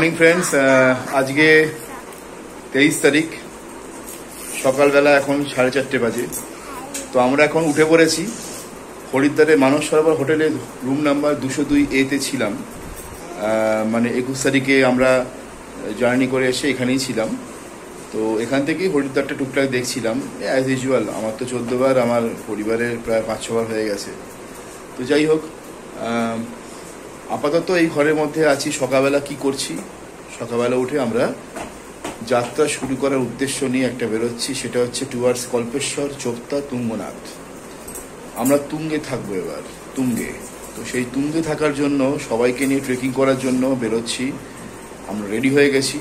Morning friends, আজকে 23 তারিখ সকালবেলা, এখন 4:30 বাজে। তো আমরা এখন উঠে পড়েছি হরিদ্বারে মানস সরোবর হোটেলে, রুম নাম্বার 202A-তে ছিলাম। মানে 21 তারিখে আমরা জার্নি করে এসে এখানেই ছিলাম। তো এখান থেকেই হরিদ্বারটা টুকটাক দেখছিলাম অ্যাজ ইউজুয়াল। আমার তো 14 বার, আমার পরিবারের প্রায় 5-6 বার হয়ে গেছে। তো যাই হোক, আপাতত এই ঘরের মধ্যে আছি। সকালবেলা কি করছি, সকালবেলা উঠে আমরা যাত্রা শুরু করার উদ্দেশ্য নিয়ে একটা বেরোচ্ছি, সেটা হচ্ছে টুয়ার্ডস কল্পেশ্বর, চোপতা, তুঙ্গনাথ। আমরা তুঙ্গে থাকবো এবার, তুঙ্গে। তো সেই তুঙ্গে থাকার জন্য সবাইকে নিয়ে ট্রেকিং করার জন্য বেরোচ্ছি। আমরা রেডি হয়ে গেছি।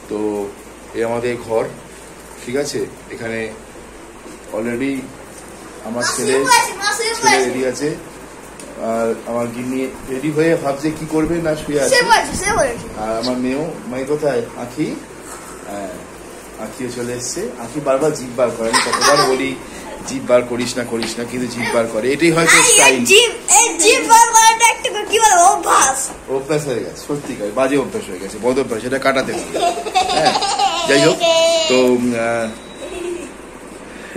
তো এই আমাদের ঘর, ঠিক আছে। এখানে অলরেডি আমার ছেলে রেডি আছে, আর আমার গিন্নি রেডি হয়ে ভাবছে কি করবে না শুয়ে আছে। আর আমার মেয়ে কোথায়, আঁখি? হ্যাঁ, আঁখিও চলে এসছে। আঁখি বারবার জিভ বার করে, আমি কতবার বলি জিভ বার করিস না, কিন্তু জিভ বার করে। এটাই হয়তো স্টাইল, অভ্যাস হয়ে গেছে। সত্যিকার বাজে অভ্যাস হয়ে গেছে, বদ অভ্যাস, সেটা কাটাতে হবে। হ্যাঁ, যাই হোক, তো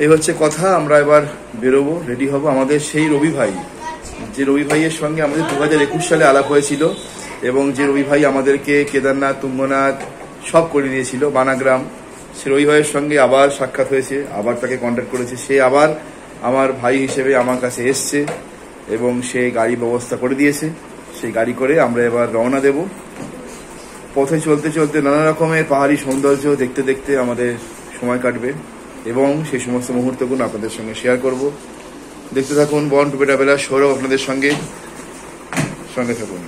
এই হচ্ছে কথা। আমরা এবার বেরোবো, রেডি হব। আমাদের সেই রবি ভাই, যে রবি ভাইয়ের সঙ্গে আমাদের 2021 সালে আলাপ হয়েছিল, এবং যে রবি ভাই আমাদেরকে কেদারনাথ, তুঙ্গনাথ সব করে দিয়েছিল, বানাগ্রাম, সে রবি ভাইয়ের সঙ্গে আবার সাক্ষাৎ হয়েছে, আবার তাকে কন্ট্যাক্ট করেছে। সে আবার আমার ভাই হিসেবে আমার কাছে এসছে এবং সে গাড়ি ব্যবস্থা করে দিয়েছে। সেই গাড়ি করে আমরা এবার রওনা দেব। পথে চলতে চলতে নানা রকমের পাহাড়ি সৌন্দর্য দেখতে দেখতে আমাদের সময় কাটবে, এবং সেই সমস্ত মুহূর্তগুলো আপনাদের সঙ্গে শেয়ার করব। দেখতে থাকুন born to be traveller, Sourav আপনাদের সঙ্গে থাকুন।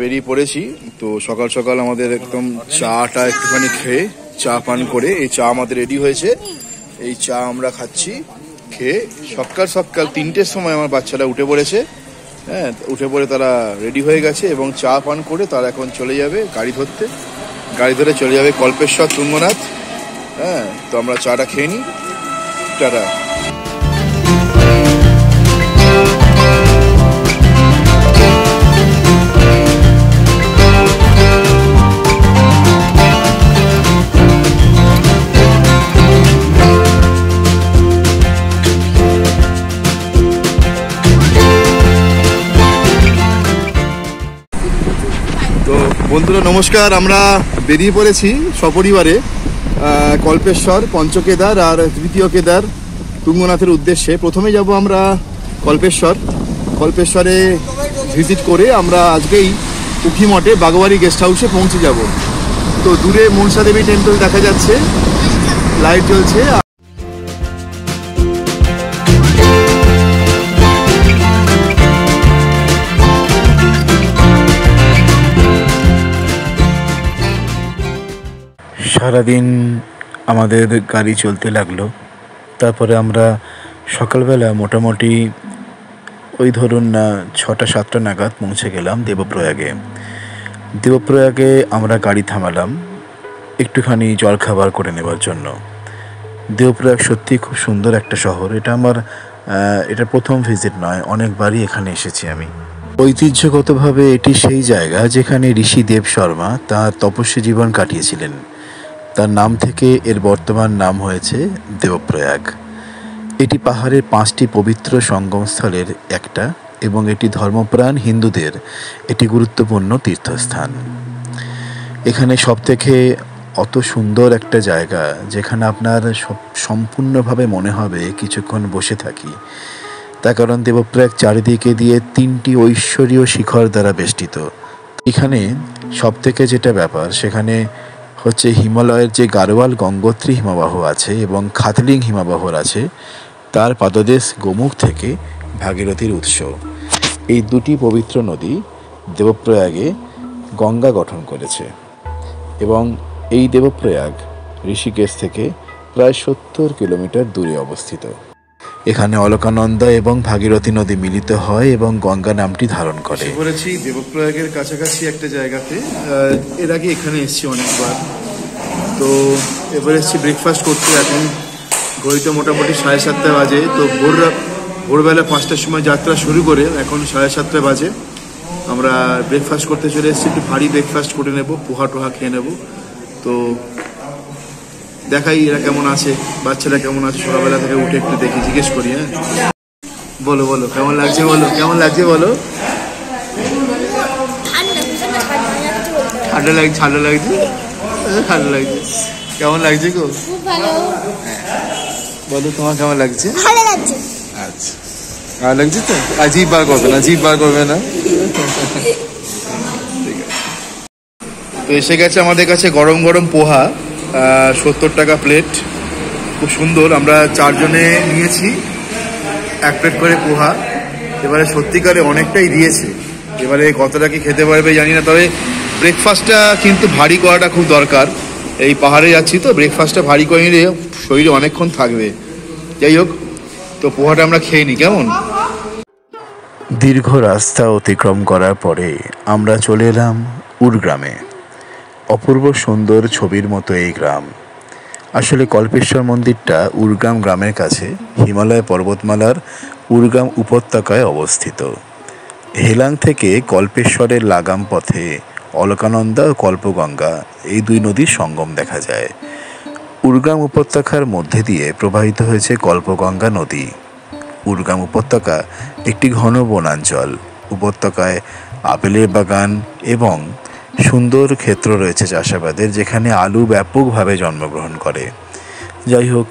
বেরিয়ে পড়েছি। তো সকাল সকাল আমাদের একদম চাটা একটুখানি খেয়ে, চা পান করে, এই চা আমাদের রেডি হয়েছে। এই চা আমরা খাচ্ছি। খেয়ে সকাল 3টের সময় আমার বাচ্চারা উঠে পড়েছে। হ্যাঁ, উঠে পড়ে তারা রেডি হয়ে গেছে এবং চা পান করে তারা এখন চলে যাবে গাড়ি ধরতে। গাড়ি ধরে চলে যাবে কল্পেশ্বর, তুঙ্গনাথ। হ্যাঁ, তো আমরা চাটা খেয়ে নিই। টাটা। বন্ধুরা নমস্কার, আমরা বেরিয়ে পড়েছি সপরিবারে কল্পেশ্বর, পঞ্চকেদার আর তৃতীয় কেদার, তুঙ্গনাথের উদ্দেশ্যে। প্রথমে যাব আমরা কল্পেশ্বরে ভিজিট করে আমরা আজকেই উখিমঠে বাগবাড়ি গেস্ট হাউসে পৌঁছে যাব। তো দূরে মনসা দেবী টেম্পল দেখা যাচ্ছে, লাইট জ্বলছে। সারাদিন আমাদের গাড়ি চলতে লাগলো। তারপরে আমরা সকালবেলা মোটামুটি ওই ধরুন 6টা-7টা নাগাদ পৌঁছে গেলাম দেবপ্রয়াগে। আমরা গাড়ি থামালাম একটুখানি জলখাবার করে নেবার জন্য। দেবপ্রয়াগ সত্যি খুব সুন্দর একটা শহর। এটা প্রথম ভিজিট নয়, অনেকবারই এখানে এসেছি আমি। ঐতিহ্যগতভাবে এটি সেই জায়গা যেখানে ঋষি দেব শর্মা তাঁর তপস্বী জীবন কাটিয়েছিলেন। তার নাম থেকে এর বর্তমান নাম হয়েছে দেবপ্রয়াগ। এটি পাহাড়ের 5টি পবিত্র সঙ্গমস্থলের একটা, এবং এটি ধর্মপ্রাণ হিন্দুদের এটি গুরুত্বপূর্ণ তীর্থস্থান। এখানে সবথেকে অত সুন্দর একটা জায়গা, যেখানে আপনার সম্পূর্ণভাবে মনে হবে কিছুক্ষণ বসে থাকি। তার কারণ দেবপ্রয়াগ চারিদিকে দিয়ে 3টি ঐশ্বরীয় শিখর দ্বারা বেষ্টিত। এখানে সবথেকে যেটা ব্যাপার, সেখানে হচ্ছে হিমালয়ের যে গাড়োয়াল গঙ্গোত্রী হিমবাহ আছে এবং খাতলিং হিমবাহ আছে, তার পাদদেশ গোমুখ থেকে ভাগীরথীর উৎস। এই 2টি পবিত্র নদী দেবপ্রয়াগে গঙ্গা গঠন করেছে, এবং এই দেবপ্রয়াগ ঋষিকেশ থেকে প্রায় 70 কিলোমিটার দূরে অবস্থিত। এখানে অলকানন্দা এবং ভাগীরথী নদী মিলিত হয় এবং গঙ্গা নামটি ধারণ করে। বলেছি দেবপ্রয়াগের কাছাকাছি একটা জায়গাতে, এর আগে এখানে এসেছি অনেকবার। তো এবার এসেছি ব্রেকফাস্ট করতে। এখন ঘড়িতে মোটামুটি 7:30 বাজে। তো ভোরবেলা 5টার সময় যাত্রা শুরু করে এখন 7:30 বাজে। আমরা ব্রেকফাস্ট করতে চলে এসেছি, একটু ভারী ব্রেকফাস্ট করে নেব, পোহা টোহা খেয়ে নেব। তো দেখাই এরা কেমন আছে, বাচ্চারা কেমন আছে। সকালবেলা থেকে উঠে একটু দেখি, জিজ্ঞেস করি। হ্যাঁ, বলো বলো কেমন লাগছে, বলো কেমন লাগছে, বলো। ঠান্ডা লাগছে, ঠান্ডা লাগছে, ঠান্ডা লাগছে। কেমন লাগছে গো? বলো তোমার কেমন লাগছে? ভালো লাগছে। আচ্ছা, ভালো লাগছে তো? আর জিভ বার করবে না, জিভ বার করবে না। তো এসে গেছে আমাদের কাছে গরম গরম পোহা, 70 টাকা প্লেট, খুব সুন্দর। আমরা 4 জনে নিয়েছি 1 প্লেট করে পোহা। এবারে সত্যিকারে অনেকটাই দিয়েছে, এবারে কতটা কি খেতে পারবে জানি না। তবে ব্রেকফাস্টটা কিন্তু ভারী করাটা খুব দরকার। এই পাহাড়ে যাচ্ছি তো, ব্রেকফাস্টটা ভারী করে নিলে শরীরে অনেকক্ষণ থাকবে। যাই হোক, তো পোহাটা আমরা খেয়ে নিই, কেমন। দীর্ঘ রাস্তা অতিক্রম করার পরে আমরা চলে এলাম উরগ্রামে। অপূর্ব সুন্দর ছবির মতো এই গ্রাম। আসলে কল্পেশ্বর মন্দিরটা উরগ্রাম গ্রামের কাছে হিমালয় পর্বতমালার উরগ্রাম উপত্যকায় অবস্থিত। হেলাং থেকে কল্পেশ্বরের লাগাম পথে অলকানন্দা ও কল্পগঙ্গা এই 2 নদীর সঙ্গম দেখা যায়। উরগ্রাম উপত্যকার মধ্যে দিয়ে প্রবাহিত হয়েছে কল্পগঙ্গা নদী। উরগ্রাম উপত্যকা একটি ঘন বনাঞ্চল। উপত্যকায় আপেলের বাগান এবং সুন্দর ক্ষেত্র রয়েছে চাষাবাদের, যেখানে আলু ব্যাপকভাবে জন্মগ্রহণ করে। যাই হোক,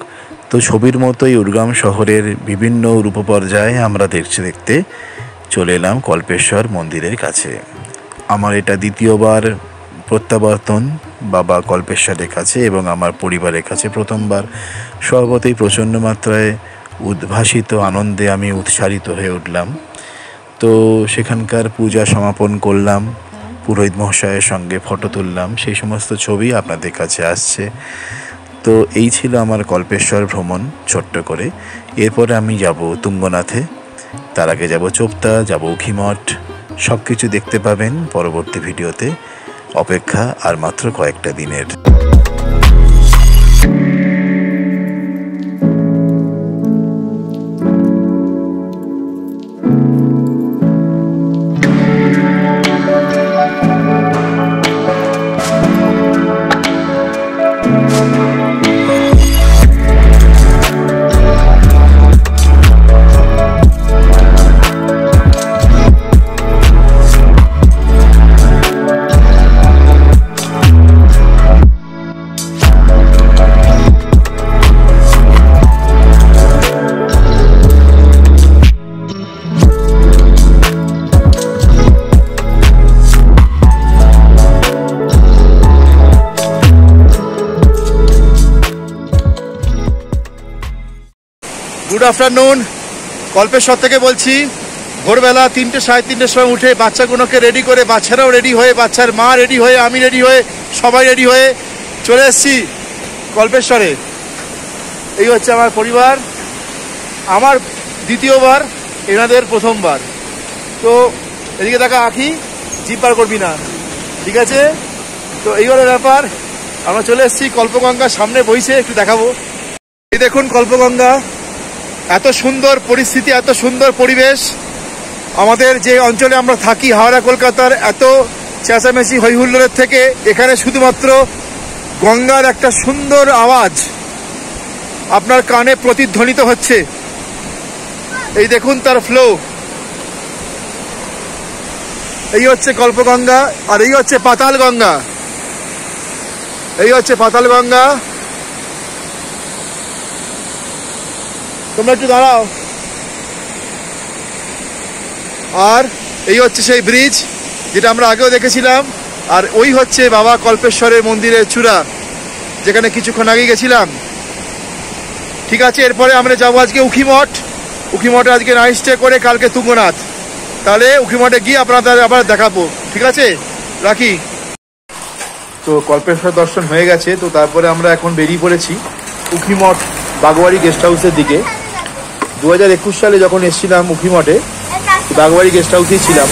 তো ছবির মতোই উরগ্রাম শহরের বিভিন্ন রূপপর্যায়ে আমরা দেখতে চলে এলাম কল্পেশ্বর মন্দিরের কাছে। আমার এটা দ্বিতীয়বার প্রত্যাবর্তন বাবা কল্পেশ্বরের কাছে এবং আমার পরিবারের কাছে প্রথমবার। স্বভাবতই প্রচণ্ড মাত্রায় উদ্ভাসিত আনন্দে আমি উৎসারিত হয়ে উঠলাম। তো সেখানকার পূজা সমাপন করলাম, পুরোহিত মহাশয়ের সঙ্গে ফটো তুললাম, সেই সমস্ত ছবি আপনাদের কাছে আসছে। তো এই ছিল আমার কল্পেশ্বর ভ্রমণ ছোট্ট করে। এরপরে আমি যাব তুঙ্গনাথে, তার আগে যাব চোপতা, যাব উখিমঠ। সব কিছু দেখতে পাবেন পরবর্তী ভিডিওতে। অপেক্ষা আর মাত্র কয়েকটা দিনের। গুড আফটারনুন, কল্পেশ্বর থেকে বলছি। ভোরবেলা 3টে 3:30 সময় উঠে বাচ্চাগুলোকে রেডি করে, বাচ্চারাও রেডি হয়ে, বাচ্চার মা রেডি হয়ে, আমি রেডি হয়ে, সবাই রেডি হয়ে চলে এসেছি কল্পেশ্বরে। এই হচ্ছে আমার পরিবার, আমার দ্বিতীয়বার, এনাদের প্রথমবার। তো এদিকে দেখা আঁকি, জিপ পার করবি না, ঠিক আছে? তো এই হলো ব্যাপার। আমরা চলে এসেছি কল্পগঙ্গার সামনে, বইছে, একটু দেখাবো। এই দেখুন কল্পগঙ্গা, এত সুন্দর পরিস্থিতি, এত সুন্দর পরিবেশ। আমাদের যে অঞ্চলে আমরা থাকি, হাওড়া কলকাতার এত চেঁচামেচি হইহুল্লোড়ের থেকে এখানে শুধুমাত্র গঙ্গার একটা সুন্দর আওয়াজ আপনার কানে প্রতিধ্বনিত হচ্ছে। এই দেখুন তার ফ্লো। এই হচ্ছে কল্পগঙ্গা, আর এই হচ্ছে পাতাল গঙ্গা। এই হচ্ছে পাতাল গঙ্গা। তোমরা একটু দাঁড়াও। আর এই হচ্ছে সেই ব্রিজ যেটা আমরা আগেও দেখেছিলাম। আর ওই হচ্ছে বাবা কল্পেশ্বরের মন্দিরের চূড়া, যেখানে কিছুক্ষণ আগে গেছিলাম। ঠিক আছে, এরপরে আমরা যাবো আজকে উখিমঠ। উখিমঠে আজকে নাইট স্টে করে কালকে তুঙ্গনাথ। তাহলে উখিমঠে গিয়ে আপনাদের আবার দেখাবো, ঠিক আছে? রাখি। তো কল্পেশ্বর দর্শন হয়ে গেছে। তো তারপরে আমরা এখন বেরিয়ে পড়েছি উখিমঠ বাগবাড়ি গেস্ট হাউসের দিকে। 2021 সালে যখন এসেছিলাম উখিমঠে, বাগবাড়ি গেস্ট হাউসেই ছিলাম।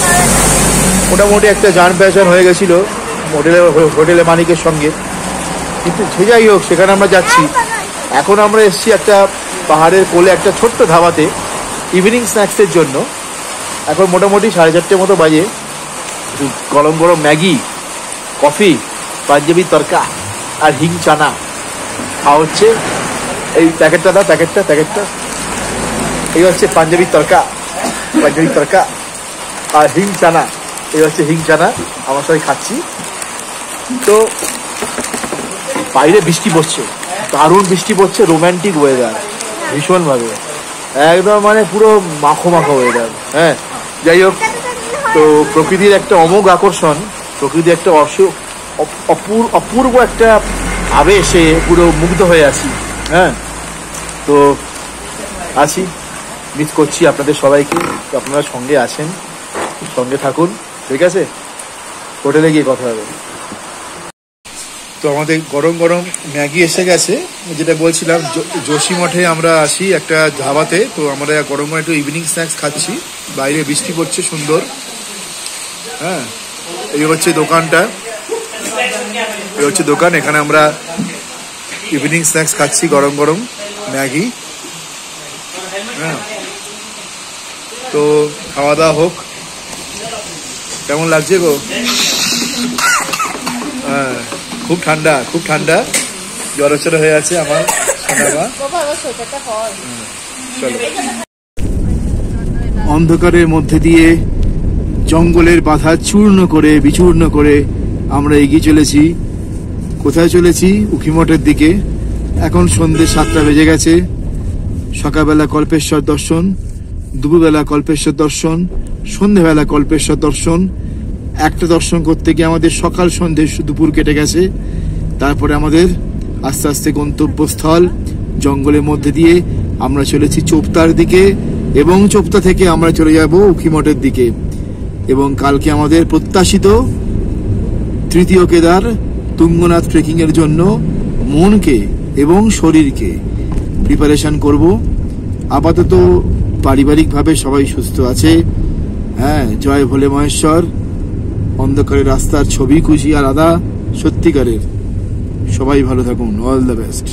মোটামুটি একটা জান প্যাশন হয়ে গেছিলো হোটেলে মালিকের সঙ্গে, কিন্তু সে যাই হোক, সেখানে আমরা যাচ্ছি। এখন আমরা এসেছি একটা পাহাড়ের কোলে একটা ছোট্ট ধাবাতে ইভিনিং স্ন্যাক্সের জন্য। এখন মোটামুটি 4:30 মতো বাজে। গরম গরম ম্যাগি, কফি, পাঞ্জাবি তরকা আর হিং চানা খাওয়া হচ্ছে। এই প্যাকেটটা দাও, প্যাকেটটা এই হচ্ছে পাঞ্জাবি তরকা আর হিং চানা, এই হচ্ছে হিং চানা। আমার সাথে খাচ্ছি। তো বাইরে বৃষ্টি পড়ছে, দারুণ বৃষ্টি পড়ছে, রোম্যান্টিক ওয়েদার ভীষণভাবে, একদম মানে পুরো মাখো ওয়েদার। হ্যাঁ, যাই হোক, তো প্রকৃতির একটা অমোঘ আকর্ষণ, প্রকৃতির একটা অপূর্ব একটা আবেশে পুরো মুগ্ধ হয়ে আছি। হ্যাঁ, তো আছি, মিস করছি আপনাদের সবাইকে। তো আপনারা সঙ্গে আছেন, সঙ্গে থাকুন, ঠিক আছে? হোটেলে গিয়ে কথা হবে। তো আমাদের গরম গরম ম্যাগি এসে গেছে। যেটা বলছিলাম, যোশী মঠে আমরা আসি একটা ধাবাতে। তো আমরা গরম গরম একটু ইভিনিং স্ন্যাক্স খাচ্ছি। বাইরে বৃষ্টি পড়ছে সুন্দর। হ্যাঁ, এই হচ্ছে দোকানটা, দোকান। এখানে আমরা ইভিনিং স্ন্যাক্স খাচ্ছি, গরম গরম ম্যাগি। হ্যাঁ, তো খাওয়া দাওয়া হোক। কেমন লাগছে গো? হ্যাঁ, খুব ঠান্ডা, জ্বর হয়ে আছে আমার। চলো, অন্ধকারের মধ্যে দিয়ে জঙ্গলের বাধা বিচূর্ণ করে আমরা এগিয়ে চলেছি। কোথায় চলেছি? উখিমঠের দিকে। এখন সন্ধ্যে 7টা বেজে গেছে। সকালবেলা কল্পেশ্বর দর্শন, দুপুরবেলা কল্পেশ্বর দর্শন, সন্ধ্যেবেলা কল্পেশ্বর দর্শন। একটা দর্শন করতে গিয়ে আমাদের সকাল সন্ধ্যে দুপুর কেটে গেছে। তারপরে আমাদের আস্তে আস্তে গন্তব্যস্থল জঙ্গলের মধ্যে দিয়ে আমরা চলেছি চোপতার দিকে, এবং চোপতা থেকে আমরা চলে যাব উখিমঠের দিকে। এবং কালকে আমাদের প্রত্যাশিত তৃতীয় কেদার তুঙ্গনাথ ট্রেকিং এর জন্য মনকে এবং শরীরকে প্রিপারেশন করব। আপাতত পারিবারিকভাবে সবাই সুস্থ আছে। হ্যাঁ, জয় ভোলে মহেশ্বর। অন্ধকারের রাস্তার ছবি খুশি আলাদা, সত্যিকারের। সবাই ভালো থাকুন, অল দ্য বেস্ট।